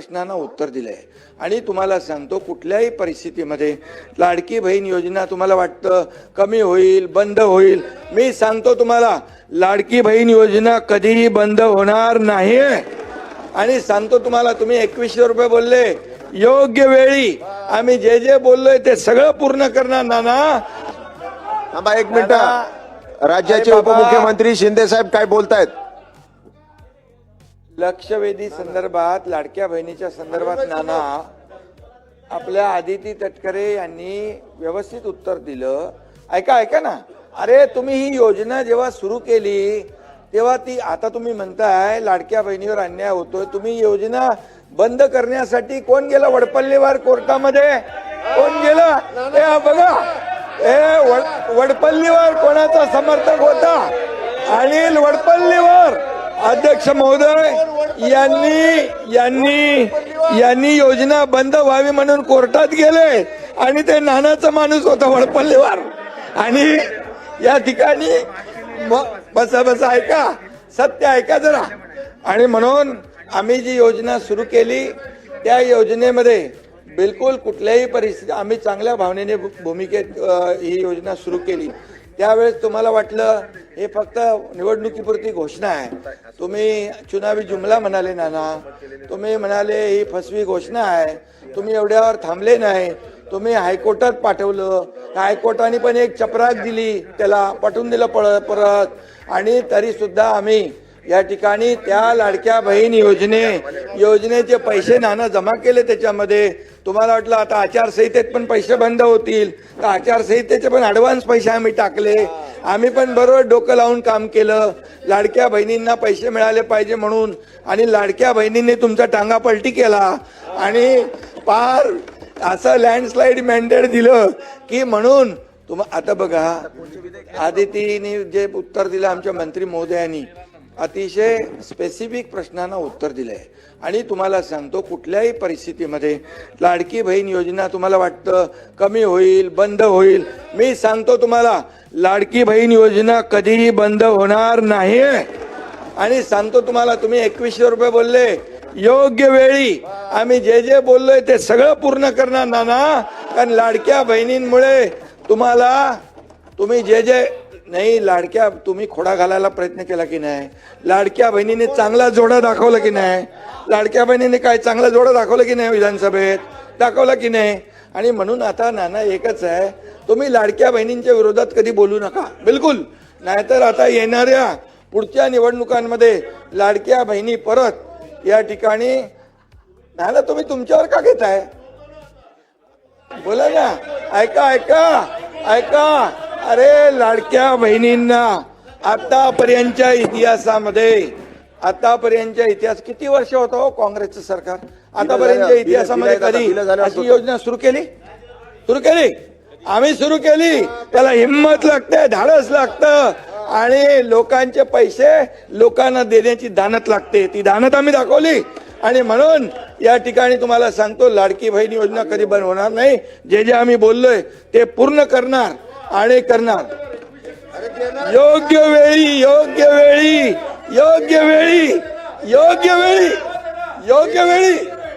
प्रश्नांना उत्तर दिलंय आणि तुम्हाला सांगतो कुठल्याही परिस्थितीमध्ये लाडकी बहीण योजना तुम्हाला वाटतं कमी होईल, बंद होईल, मी सांगतो तुम्हाला लाडकी बहीण योजना कधीही बंद होणार नाही। आणि सांगतो तुम्हाला, तुम्ही 2100 रुपये बोलले, योग्य वेळी आम्ही जे जे बोललोय ते सगळं पूर्ण करणार। नाना थांबा एक मिनिट, राज्याचे उपमुख्यमंत्री शिंदे साहेब काय बोलतायत? लक्षवेधी संदर्भात, लाडक्या बहिणीच्या संदर्भात नाना आपल्या आदिती तटकरे यांनी व्यवस्थित उत्तर दिलं। ऐका ना, अरे तुम्ही ही योजना जेव्हा सुरू केली तेव्हा ती, आता तुम्ही म्हणताय लाडक्या बहिणीवर अन्याय होतोय, तुम्ही योजना बंद करण्यासाठी कोण गेलं वडपल्लीवर कोर्टामध्ये? कोण गेलं? हे बघा, वडपल्लीवर कोणाचा समर्थक होता? अनिल वडपल्लीवर अध्यक्ष महोदय यांनी योजना बंद व्हावी म्हणून कोर्टात गेले आणि ते नानाचा माणूस होता वडपल्लीवर। आणि या ठिकाणी बस ऐका, सत्य ऐका जरा। आणि म्हणून आम्ही जी योजना सुरू केली त्या योजनेमध्ये बिलकुल कुठल्याही परिस्थिती, आम्ही चांगल्या भावनेने भूमिकेत ही योजना सुरू केली। त्यावेळेस तुम्हाला वाटलं हे फक्त निवडणुकीपुरती घोषणा आहे, तुम्ही चुनावी जुमला म्हणाले नाना, तुम्ही म्हणाले ही फसवी घोषणा आहे, तुम्ही एवढ्यावर थांबले नाही, तुम्ही हायकोर्टात पाठवलं, हायकोर्टाने पण एक चपराक दिली, त्याला पाठवून दिलं परत। आणि तरी सुद्धा आम्ही या ठिकाणी त्या लाडक्या बहीण योजनेचे पैसे नाना जमा केले त्याच्यामध्ये। तुम्हाला वाटलं आता आचारसंहितेत पण पैसे बंद होतील, तर आचारसंहितेचे पण ऍडव्हान्स पैसे आम्ही टाकले। आम्ही पण बरोबर डोकं लावून काम केलं, लाडक्या बहिणींना पैसे मिळाले पाहिजे म्हणून। आणि लाडक्या बहिणींनी तुमचा टांगा पलटी केला आणि पार असं लँडस्लाइड मॅन्डेट दिलं की म्हणून आता बघा, आदितीने जे उत्तर दिलं आमच्या मंत्री महोदयांनी, अतिशय स्पेसिफिक प्रश्नांना उत्तर दिलंय। आणि तुम्हाला सांगतो कुठल्याही परिस्थितीमध्ये लाडकी बहीण योजना तुम्हाला वाटतं कमी होईल, बंद होईल, मी सांगतो तुम्हाला लाडकी बहीण योजना कधीही बंद होणार नाही। आणि सांगतो तुम्हाला, तुम्ही 2100 रुपये बोलले, योग्य वेळी आम्ही जे जे बोललोय ते सगळं पूर्ण करणार नाना। कारण लाडक्या बहिणींमुळे तुम्ही जे नाही, लाडक्या तुम्ही खोडा घालायला प्रयत्न केला की नाही? लाडक्या बहिणीने चांगला जोडा दाखवला की नाही? लाडक्या बहिणीने काय चांगला जोडा दाखवला की नाही? विधानसभेत दाखवला की नाही? आणि म्हणून आता नाना एकच आहे, तुम्ही लाडक्या बहिणींच्या विरोधात कधी बोलू नका, बिलकुल। नाहीतर आता येणाऱ्या पुढच्या निवडणुकांमध्ये लाडक्या बहिणी परत या ठिकाणी नाना तुम्ही तुमच्यावर का घेताय? बोला ना, ऐका। अरे लाडक्या बहिणींना आतापर्यंतच्या इतिहास किती वर्ष होतं हो काँग्रेसचं सरकार? आतापर्यंतच्या इतिहासामध्ये कधी अशी योजना सुरू केली? आम्ही सुरू केली, त्याला हिंमत लागते, धाडस लागतं आणि लोकांचे पैसे लोकांना देण्याची दानत लागते, ती दानत आम्ही दाखवली। आणि म्हणून या ठिकाणी तुम्हाला सांगतो लाडकी बहीण योजना कधी बंद होणार नाही, जे जे आम्ही बोललोय ते पूर्ण करणार आणि करणार। योग्य वेळी